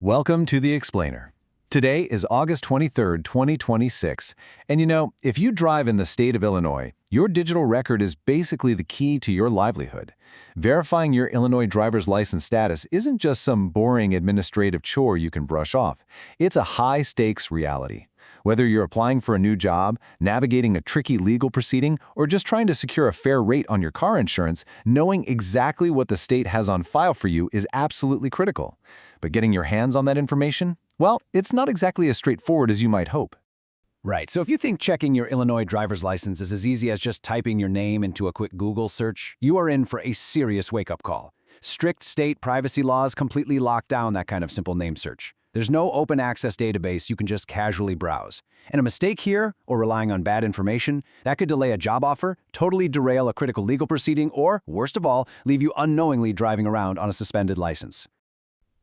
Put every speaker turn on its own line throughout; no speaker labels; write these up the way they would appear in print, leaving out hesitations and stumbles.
Welcome to The Explainer. Today is August 23rd, 2026, and if you drive in the state of Illinois, your digital record is basically the key to your livelihood. Verifying your Illinois driver's license status isn't just some boring administrative chore you can brush off. It's a high-stakes reality. Whether you're applying for a new job, navigating a tricky legal proceeding, or just trying to secure a fair rate on your car insurance, knowing exactly what the state has on file for you is absolutely critical. But getting your hands on that information? Well, it's not exactly as straightforward as you might hope.
Right, so if you think checking your Illinois driver's license is as easy as just typing your name into a quick Google search, you are in for a serious wake-up call. Strict state privacy laws completely lock down that kind of simple name search. There's no open access database you can just casually browse. And a mistake here, or relying on bad information, that could delay a job offer, totally derail a critical legal proceeding, or, worst of all, leave you unknowingly driving around on a suspended license.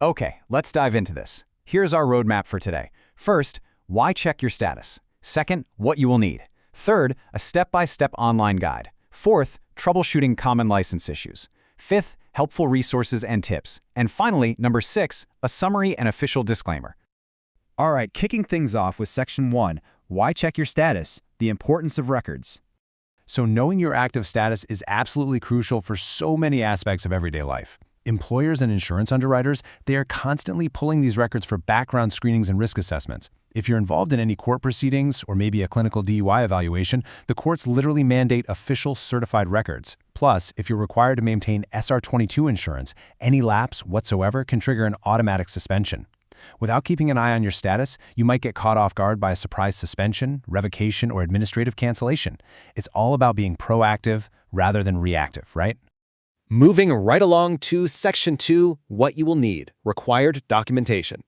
Okay, let's dive into this. Here's our roadmap for today. First, why check your status? Second, what you will need. Third, a step-by-step online guide. Fourth, troubleshooting common license issues. Fifth, helpful resources and tips. And finally, number 6, a summary and official disclaimer.
All right, kicking things off with Section 1, why check your status? The importance of records.
So knowing your active status is absolutely crucial for so many aspects of everyday life. Employers and insurance underwriters, they are constantly pulling these records for background screenings and risk assessments. If you're involved in any court proceedings or maybe a clinical DUI evaluation, the courts literally mandate official certified records. Plus, if you're required to maintain SR22 insurance, any lapse whatsoever can trigger an automatic suspension. Without keeping an eye on your status, you might get caught off guard by a surprise suspension, revocation, or administrative cancellation. It's all about being proactive rather than reactive, right?
Moving right along to Section 2, what you will need, required documentation.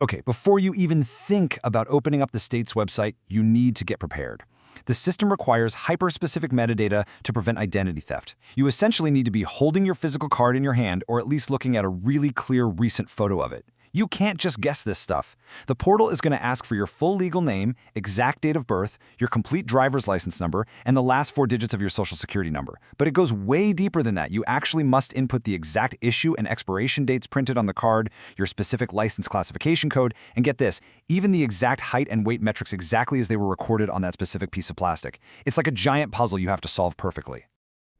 Okay, before you even think about opening up the state's website, you need to get prepared. The system requires hyper-specific metadata to prevent identity theft. You essentially need to be holding your physical card in your hand or at least looking at a really clear recent photo of it. You can't just guess this stuff. The portal is going to ask for your full legal name, exact date of birth, your complete driver's license number, and the last 4 digits of your social security number. But it goes way deeper than that. You actually must input the exact issue and expiration dates printed on the card, your specific license classification code, and get this, even the exact height and weight metrics exactly as they were recorded on that specific piece of plastic. It's like a giant puzzle you have to solve perfectly.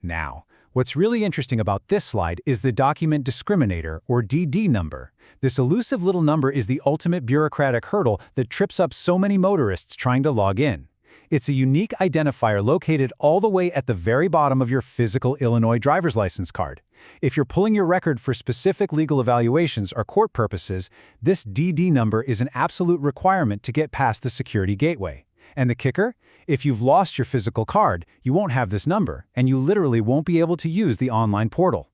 Now, what's really interesting about this slide is the document discriminator, or DD number. This elusive little number is the ultimate bureaucratic hurdle that trips up so many motorists trying to log in. It's a unique identifier located all the way at the very bottom of your physical Illinois driver's license card. If you're pulling your record for specific legal evaluations or court purposes, this DD number is an absolute requirement to get past the security gateway. And the kicker? If you've lost your physical card, you won't have this number, and you literally won't be able to use the online portal.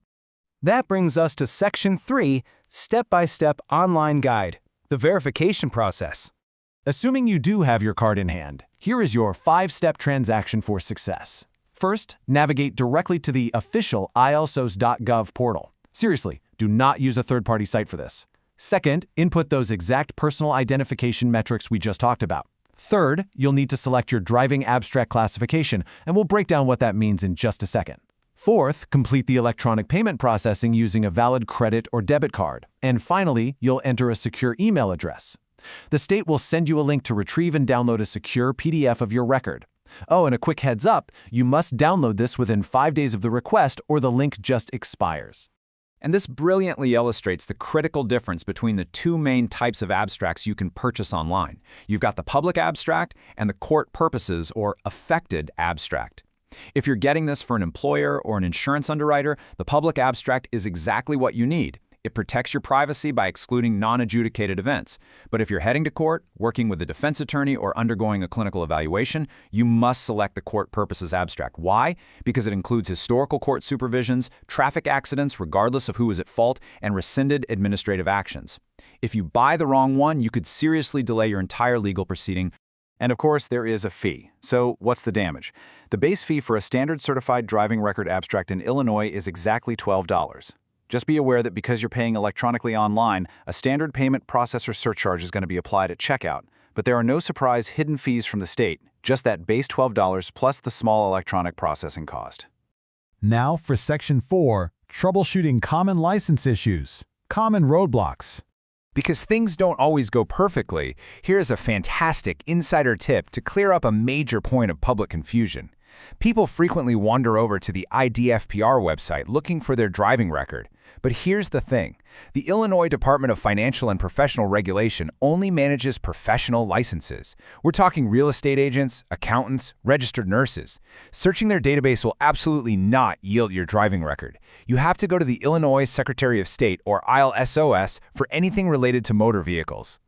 That brings us to Section 3, Step-by-Step Online Guide, the verification process.
Assuming you do have your card in hand, here is your 5-step transaction for success. First, navigate directly to the official ilsos.gov portal. Seriously, do not use a third-party site for this. Second, input those exact personal identification metrics we just talked about. Third, you'll need to select your driving abstract classification, and we'll break down what that means in just a second. Fourth, complete the electronic payment processing using a valid credit or debit card. And finally, you'll enter a secure email address. The state will send you a link to retrieve and download a secure PDF of your record. Oh, and a quick heads up, you must download this within 5 days of the request or the link just expires.
And this brilliantly illustrates the critical difference between the two main types of abstracts you can purchase online. You've got the public abstract and the court purposes or affected abstract. If you're getting this for an employer or an insurance underwriter, the public abstract is exactly what you need. It protects your privacy by excluding non-adjudicated events. But if you're heading to court, working with a defense attorney, or undergoing a clinical evaluation, you must select the court purposes abstract. Why? Because it includes historical court supervisions, traffic accidents regardless of who is at fault, and rescinded administrative actions. If you buy the wrong one, you could seriously delay your entire legal proceeding.
And of course, there is a fee. So what's the damage? The base fee for a standard certified driving record abstract in Illinois is exactly $12. Just be aware that because you're paying electronically online, a standard payment processor surcharge is going to be applied at checkout. But there are no surprise hidden fees from the state, just that base $12 plus the small electronic processing cost.
Now for Section 4, troubleshooting common license issues, common roadblocks. Because things don't always go perfectly, here's a fantastic insider tip to clear up a major point of public confusion. People frequently wander over to the IDFPR website looking for their driving record. But here's the thing. The Illinois Department of Financial and Professional Regulation only manages professional licenses. We're talking real estate agents, accountants, registered nurses. Searching their database will absolutely not yield your driving record. You have to go to the Illinois Secretary of State, or ILSOS, for anything related to motor vehicles.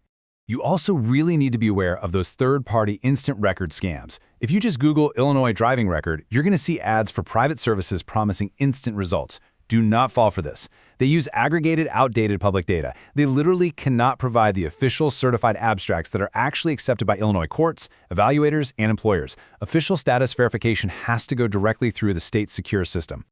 You also really need to be aware of those third-party instant record scams. If you just Google Illinois driving record, you're going to see ads for private services promising instant results. Do not fall for this. They use aggregated, outdated public data. They literally cannot provide the official certified abstracts that are actually accepted by Illinois courts, evaluators, and employers. Official status verification has to go directly through the state's secure system.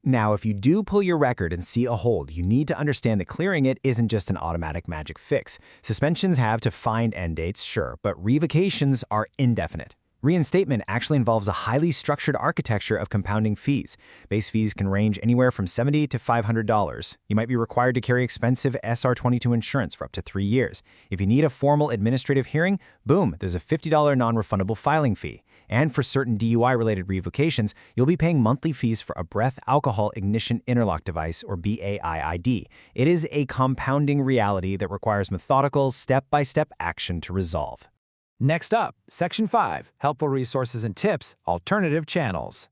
Now, if you do pull your record and see a hold, you need to understand that clearing it isn't just an automatic magic fix. Suspensions have defined end dates, sure, but revocations are indefinite. Reinstatement actually involves a highly structured architecture of compounding fees. Base fees can range anywhere from $70 to $500. You might be required to carry expensive SR22 insurance for up to 3 years. If you need a formal administrative hearing, boom, there's a $50 non-refundable filing fee. And for certain DUI-related revocations, you'll be paying monthly fees for a breath alcohol ignition interlock device, or BAIID. It is a compounding reality that requires methodical, step-by-step action to resolve.
Next up, Section 5, Helpful Resources and Tips, Alternative Channels.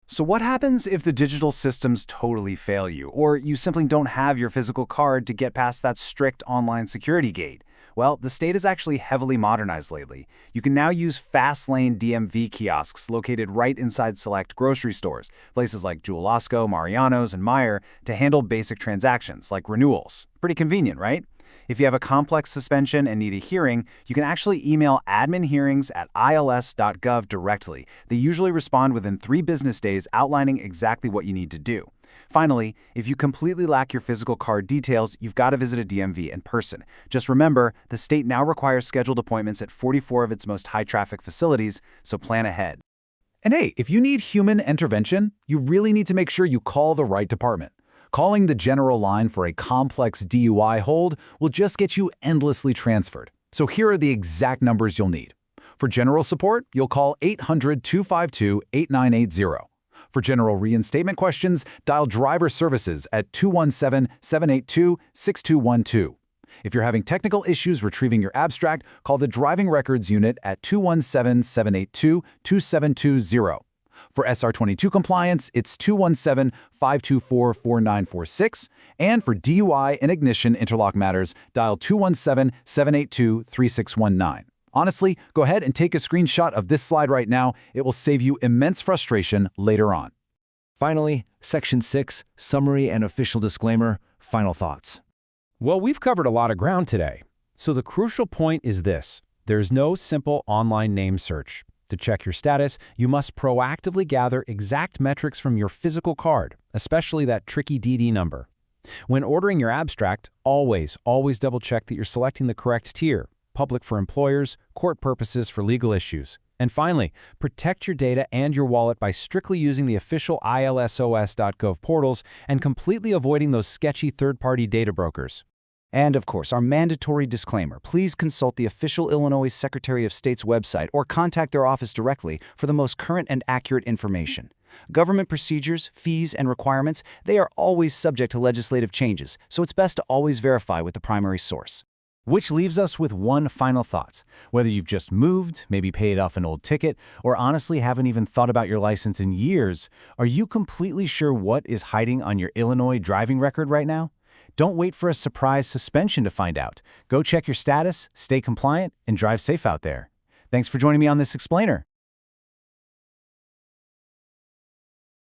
So what happens if the digital systems totally fail you, or you simply don't have your physical card to get past that strict online security gate? Well, the state is actually heavily modernized lately. You can now use fast lane DMV kiosks located right inside select grocery stores, places like Jewel Osco, Mariano's, and Meijer, to handle basic transactions like renewals. Pretty convenient, right? If you have a complex suspension and need a hearing, you can actually email adminhearings@ils.gov directly. They usually respond within 3 business days, outlining exactly what you need to do. Finally, if you completely lack your physical card details, you've got to visit a DMV in person. Just remember, the state now requires scheduled appointments at 44 of its most high-traffic facilities, so plan ahead.
And hey, if you need human intervention, you really need to make sure you call the right department. Calling the general line for a complex DUI hold will just get you endlessly transferred. So here are the exact numbers you'll need. For general support, you'll call 800-252-8980. For general reinstatement questions, dial Driver Services at 217-782-6212. If you're having technical issues retrieving your abstract, call the Driving Records Unit at 217-782-2720. For SR22 compliance, it's 217-524-4946. And for DUI and ignition interlock matters, dial 217-782-3619. Honestly, go ahead and take a screenshot of this slide right now. It will save you immense frustration later on.
Finally, Section 6, Summary and Official Disclaimer, Final Thoughts.
Well, we've covered a lot of ground today. So the crucial point is this. There's no simple online name search. To check your status, you must proactively gather exact metrics from your physical card, especially that tricky DD number. When ordering your abstract, always double-check that you're selecting the correct tier, public for employers, court purposes for legal issues. And finally, protect your data and your wallet by strictly using the official ILSOS.gov portals and completely avoiding those sketchy third-party data brokers.
And of course, our mandatory disclaimer, please consult the official Illinois Secretary of State's website or contact their office directly for the most current and accurate information. Government procedures, fees, and requirements, they are always subject to legislative changes, so it's best to always verify with the primary source.
Which leaves us with one final thought. Whether you've just moved, maybe paid off an old ticket, or honestly haven't even thought about your license in years, are you completely sure what is hiding on your Illinois driving record right now? Don't wait for a surprise suspension to find out. Go check your status, stay compliant, and drive safe out there. Thanks for joining me on this explainer.